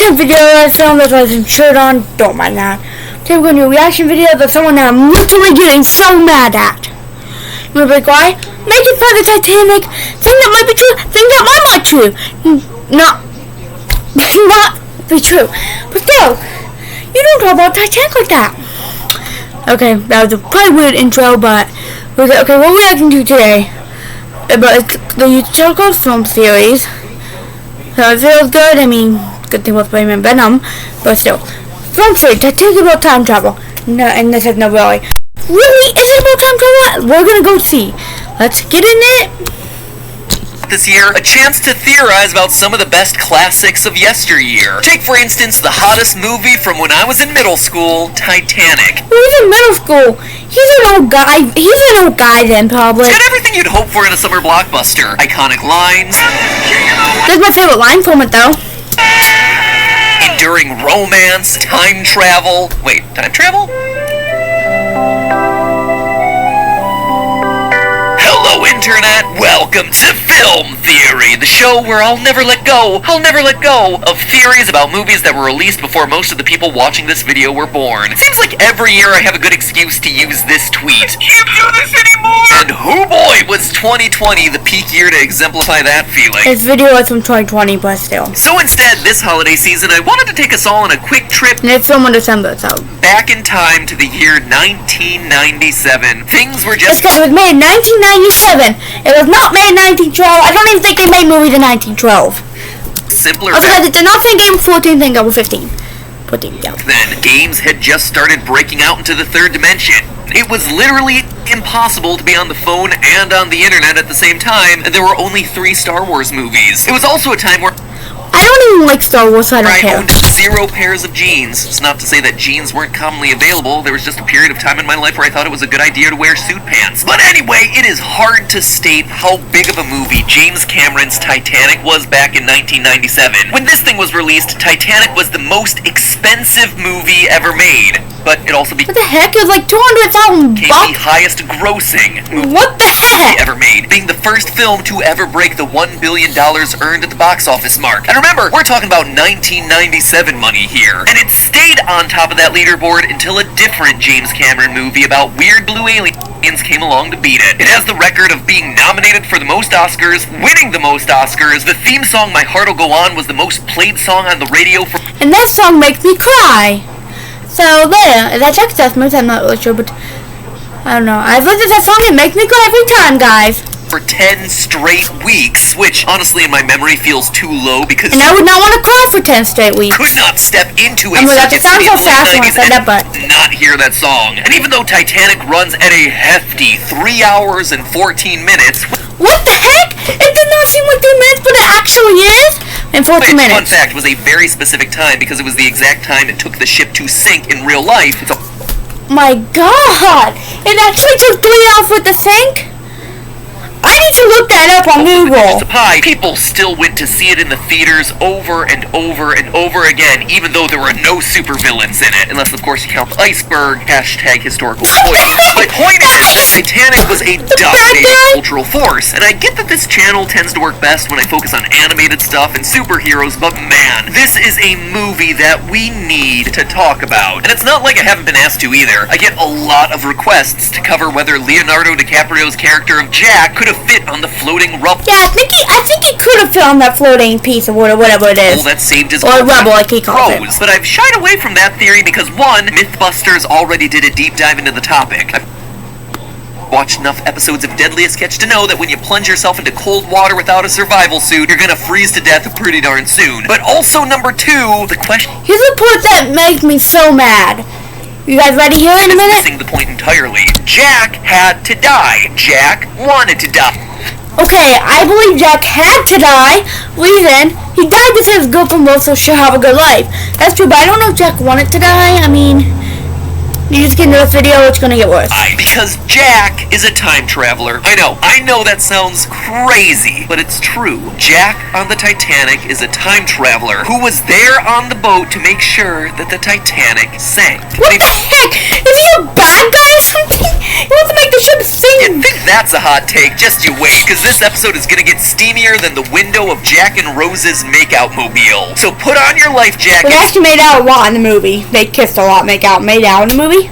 my video that I filmed with my shirt on, don't mind that. Today we're going to do a reaction video of someone that I'm literally getting so mad at. You wanna be like, why? Making fun of the Titanic, thing that might be true, thing that might not be true. Not be true. But still, you don't talk about Titanic like that. Okay, that was a pretty weird intro, but okay, what we're reacting to today. But it's the YouTube film series. So it feels good. I mean, good thing with Raymond Venom, but still. Film series, Titanic about time travel. No, and they said no, really. Really? Is it about time travel? We're gonna go see. Let's get in it. This year, a chance to theorize about some of the best classics of yesteryear. Take, for instance, the hottest movie from when I was in middle school, Titanic. Who's in middle school? He's an old guy. He's an old guy then, probably. It's got everything you'd hope for in a summer blockbuster. Iconic lines. That's my favorite line from it, though. Enduring romance, time travel. Wait, time travel? Hello, Internet! Welcome to Film Theory, the show where I'll never let go of theories about movies that were released before most of the people watching this video were born. It seems like every year I have a good excuse to use this tweet. Can't do this anymore! And oh boy, was 2020 the peak year to exemplify that feeling. This video was from 2020, but still. So instead, this holiday season, I wanted to take us all on a quick trip. And it's filmed in December, so. Back in time to the year 1997. Things were just... It was made in 1997. It was not made in 1912. I don't even think they made movies in 1912. Simpler. Okay, they're not saying Game 14, think over 15. 14, yeah. Then, games had just started breaking out into the third dimension. It was literally impossible to be on the phone and on the internet at the same time, and there were only 3 Star Wars movies. It was also a time where I don't even like Star Wars, so I don't care. I owned 0 pairs of jeans. It's not to say that jeans weren't commonly available. There was just a period of time in my life where I thought it was a good idea to wear suit pants. But anyway, it is hard to state how big of a movie James Cameron's Titanic was back in 1997. When this thing was released, Titanic was the most expensive movie ever made. But it also became... What the heck? It was like $200,000 the highest grossing movie what the heck? ever made, being the first film to ever break the $1 billion earned at the box office mark. And remember, we're talking about 1997 money here. And it stayed on top of that leaderboard until a different James Cameron movie about weird blue aliens came along to beat it. It has the record of being nominated for the most Oscars, winning the most Oscars. The theme song, My Heart'll Go On, was the most played song on the radio for... And that song makes me cry. So there, that's estimates, I'm not really sure, but I don't know. I've looked at that song, it makes me cry every time, guys. For 10 straight weeks, which honestly in my memory feels too low because... And I would not want to cry for 10 straight weeks. Could not step into a circuit city in the late 90s and not hear that song. And even though Titanic runs at a hefty 3 hours and 14 minutes... What the heck? It did not seem like 3 minutes, but it actually is. In 14 minutes. Fun fact, was a very specific time because it was the exact time it took the ship to sink in real life. So my God! It actually took 3 hours for it to sink? I need to look that up on Google. People still went to see it in the theaters over and over and over again, even though there were no supervillains in it. Unless, of course, you count the iceberg, #historical point. My point is that Titanic was a dominating cultural force. And I get that this channel tends to work best when I focus on animated stuff and superheroes, but man, this is a movie that we need to talk about. And it's not like I haven't been asked to either. I get a lot of requests to cover whether Leonardo DiCaprio's character of Jack could have fit on the floating rubble. Yeah, I think he could have fit on that floating piece of whatever it is. That saved his or rubble, like he calls it. But I've shied away from that theory because one, Mythbusters already did a deep dive into the topic. I've watched enough episodes of Deadliest Catch to know that when you plunge yourself into cold water without a survival suit, you're gonna freeze to death pretty darn soon. But also number 2, the question. Here's a part that makes me so mad. You guys ready here in a minute? Missing the point entirely. Jack had to die. Jack wanted to die. Okay, I believe Jack had to die. Reason, he died to save his girlfriend Rose so she'll have a good life. That's true, but I don't know if Jack wanted to die. I mean, You just get into this video, it's gonna get worse. Because Jack is a time traveler. I know that sounds crazy, but it's true. Jack on the Titanic is a time traveler who was there on the boat to make sure that the Titanic sank. What the heck? Is he a bad guy or something? He wants to make the ship sink. You think that's a hot take? Just you wait, because this episode is gonna get steamier than the window of Jack and Rose's makeout mobile. So put on your life jacket. They actually made out a lot in the movie. They kissed a lot, made out in the movie.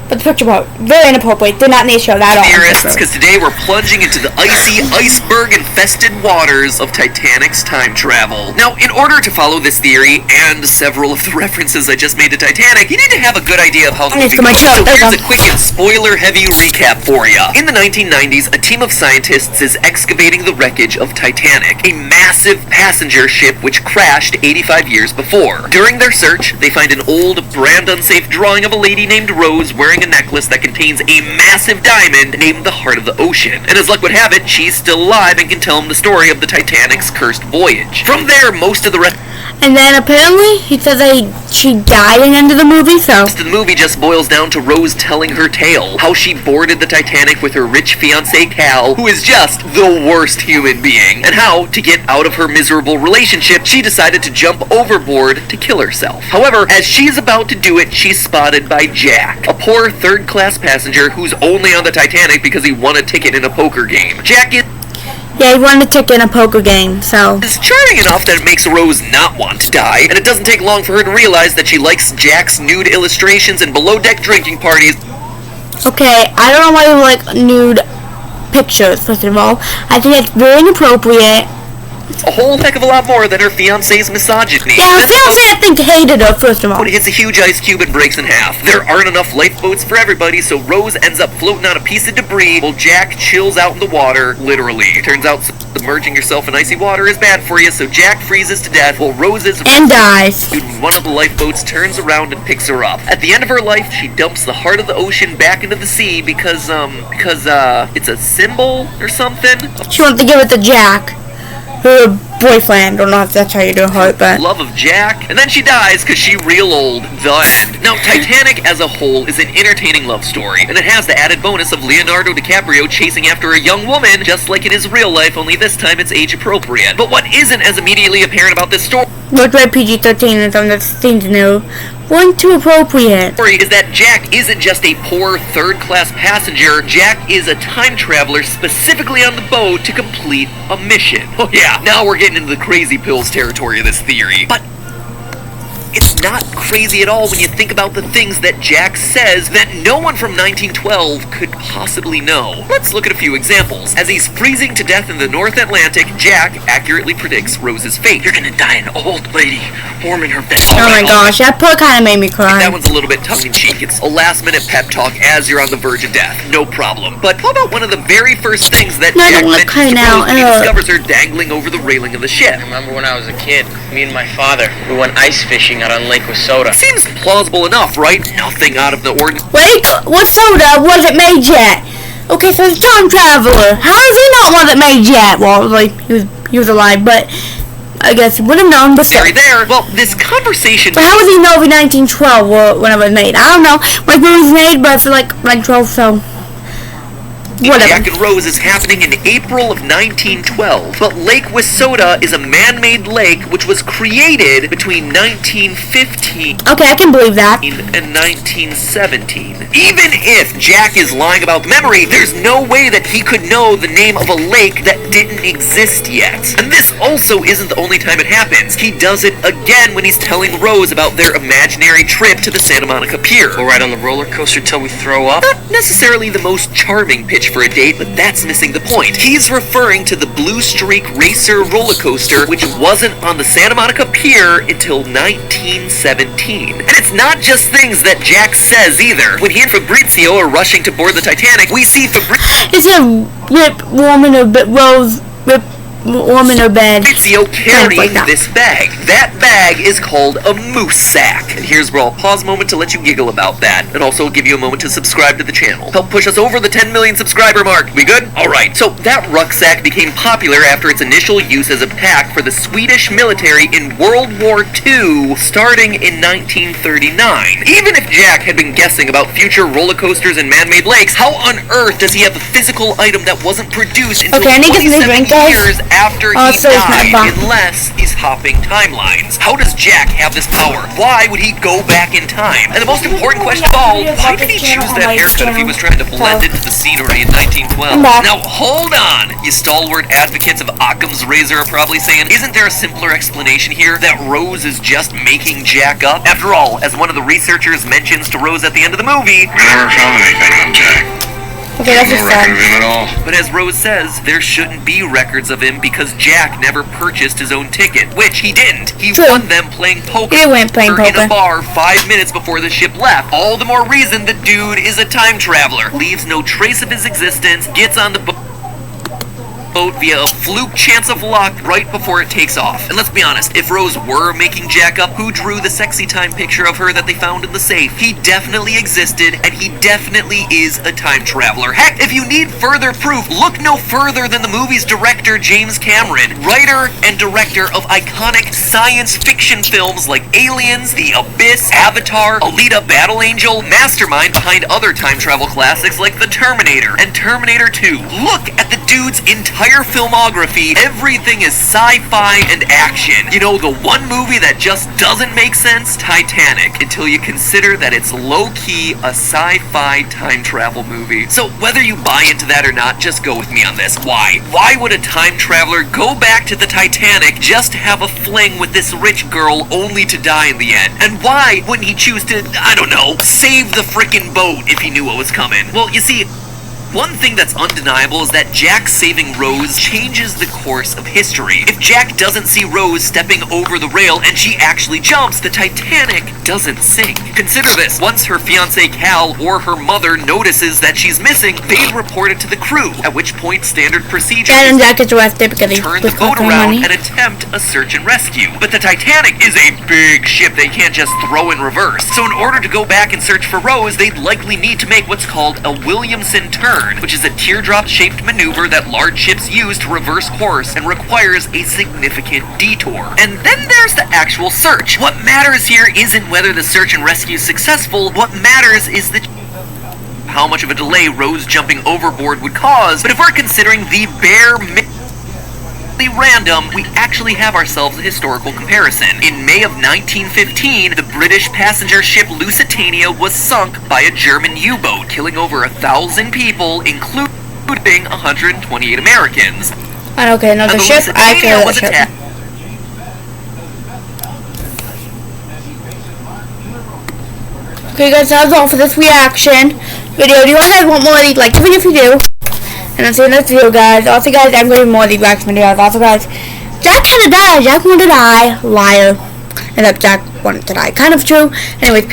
But the picture was very inappropriate. Did not need to show that all. Theorists, because today we're plunging into the icy, iceberg-infested waters of Titanic's time travel. Now, in order to follow this theory, and several of the references I just made to Titanic, you need to have a good idea of how the movie goes. So here's a quick and spoiler-heavy recap for you. In the 1990s, a team of scientists is excavating the wreckage of Titanic, a massive passenger ship which crashed 85 years before. During their search, they find an old, brand-unsafe drawing of a lady named Rose wearing a necklace that contains a massive diamond named the Heart of the Ocean. And as luck would have it, she's still alive and can tell him the story of the Titanic's cursed voyage. From there, most of the rest... And then apparently, he says that she died at the end of the movie, so... The movie just boils down to Rose telling her tale. How she boarded the Titanic with her rich fiancé Cal, who is just the worst human being. And how, to get out of her miserable relationship, she decided to jump overboard to kill herself. However, as she's about to do it, she's spotted by Jack, a poor third-class passenger who's only on the Titanic because he won a ticket in a poker game. Jack is... Yeah, he won a ticket in a poker game, so... It's charming enough that it makes Rose not want to die, and it doesn't take long for her to realize that she likes Jack's nude illustrations and below-deck drinking parties. Okay, I don't know why you like nude pictures, first of all. I think it's very inappropriate. A whole heck of a lot more than her fiancé's misogyny. Yeah, her fiancé, I think, hated her, first of all. When it hits a huge ice cube and breaks in half. There aren't enough lifeboats for everybody, so Rose ends up floating on a piece of debris while Jack chills out in the water, literally. Turns out submerging yourself in icy water is bad for you, so Jack freezes to death while Rose is... And dies. One of the lifeboats turns around and picks her up. At the end of her life, she dumps the Heart of the Ocean back into the sea because it's a symbol or something. She wants to give it to Jack, her boyfriend. I don't know if that's how you do it, but... Love of Jack. And then she dies because she's real old. The end. Now, Titanic as a whole is an entertaining love story, and it has the added bonus of Leonardo DiCaprio chasing after a young woman, just like it is real life, only this time it's age appropriate. But what isn't as immediately apparent about this story... Look at PG-13 and something that seems new. One too appropriate. Is that Jack isn't just a poor third-class passenger. Jack is a time traveler specifically on the boat to complete a mission. Oh yeah, now we're getting into the crazy pills territory of this theory. But it's not crazy at all when you think about the things that Jack says that no one from 1912 could possibly know. Let's look at a few examples. As he's freezing to death in the North Atlantic, Jack accurately predicts Rose's fate. You're gonna die an old lady, warming her bed. Oh my gosh, that part kind of made me cry. That one's a little bit tongue-in-cheek. It's a last-minute pep talk as you're on the verge of death. No problem. But how about one of the very first things that Jack mentions to Rose when he discovers her dangling over the railing of the ship? I remember when I was a kid, me and my father, we went ice fishing out on Lake Wissota. Seems plausible enough, right? Nothing out of the ordinary. Lake Wissota wasn't made yet. Okay, so he's a time traveler. How is he not one that made yet? Well, like, he was alive, but I guess he would have known, but still. There. Well, this conversation... But how would he know in 1912 when it was made? I don't know. When it was made, but for like 1912, so... Whatever. Jack and Rose is happening in April of 1912, but Lake Wissota is a man-made lake which was created between 1915 okay, I can believe that. and 1917. Even if Jack is lying about the memory, there's no way that he could know the name of a lake that didn't exist yet. And this also isn't the only time it happens. He does it again when he's telling Rose about their imaginary trip to the Santa Monica Pier. Go ride on the roller coaster till we throw up? Not necessarily the most charming pitch for a date, but that's missing the point. He's referring to the Blue Streak Racer roller coaster, which wasn't on the Santa Monica Pier until 1917. And it's not just things that Jack says either. When he and Fabrizio are rushing to board the Titanic, we see Fabrizio... Is it Rip Woman or Rose Rip woman or bed. Ezio carrying Like that. this bag. That bag is called a moose sack. And here's where I'll pause a moment to let you giggle about that, and also give you a moment to subscribe to the channel. Help push us over the 10 million subscriber mark. We good? Alright, so that rucksack became popular after its initial use as a pack for the Swedish military in World War II, starting in 1939. Even if Jack had been guessing about future roller coasters and man-made lakes, how on earth does he have a physical item that wasn't produced until Okay, I need to get this 27 drink, guys. years after he Also, it's not died, bomb. unless he's hopping timelines? How does Jack have this power? Why would he go back in time? And the most important question of all, why did he choose that haircut if he was trying to blend into the scenery in 1912? Now, hold on! You stalwart advocates of Occam's razor are probably saying, isn't there a simpler explanation here? That Rose is just making Jack up? After all, as one of the researchers mentions to Rose at the end of the movie, We never found anything on Jack. Okay, that's No just record of sad. him at all. but as Rose says, there shouldn't be records of him because Jack never purchased his own ticket, which he didn't. He True. won them playing poker. He went playing in poker. a bar 5 minutes before the ship left. All the more reason the dude is a time traveler. Leaves no trace of his existence, gets on the boat via a fluke chance of luck right before it takes off. And let's be honest, if Rose were making Jack up, who drew the sexy time picture of her that they found in the safe? He definitely existed, and he definitely is a time traveler. Heck, if you need further proof, look no further than the movie's director, James Cameron, writer and director of iconic science fiction films like Aliens, The Abyss, Avatar, Alita Battle Angel, mastermind behind other time travel classics like The Terminator and Terminator 2. Look at the dude's entire filmography. Everything is sci-fi and action. You know, the one movie that just doesn't make sense? Titanic, until you consider that it's low-key a sci-fi time travel movie. So whether you buy into that or not, just go with me on this. Why? Why would a time traveler go back to the Titanic just to have a fling with this rich girl only to die in the end? And why wouldn't he choose to, I don't know, save the frickin' boat if he knew what was coming? Well, you see, one thing that's undeniable is that Jack saving Rose changes the course of history. If Jack doesn't see Rose stepping over the rail and she actually jumps, the Titanic doesn't sink. Consider this. Once her fiancé Cal or her mother notices that she's missing, they'd report it to the crew, at which point standard procedure Dad and is Jack gets arrested because he turn was the boat collecting around money. and attempt a search and rescue. But the Titanic is a big ship they can't just throw in reverse. So in order to go back and search for Rose, they'd likely need to make what's called a Williamson turn, which is a teardrop-shaped maneuver that large ships use to reverse course and requires a significant detour. And then there's the actual search. What matters here isn't whether the search and rescue is successful. What matters is the how much of a delay Rose jumping overboard would cause. But if we're considering the bare random, we actually have ourselves a historical comparison. In May of 1915, the British passenger ship Lusitania was sunk by a German U-boat, killing over 1,000 people, including 128 Americans. And okay, another And the ship. I Lusitania kill that was ship. attacked. Okay, guys, that was all for this reaction video. Do you guys want more of these? Like the video if you do. And I'll see you in the next video, guys. Also, guys, I'm going to do more of these reaction videos. Also, guys, Jack kind of died. Jack wanted to die. Liar. And that Jack wanted to die. Kind of true. Anyways,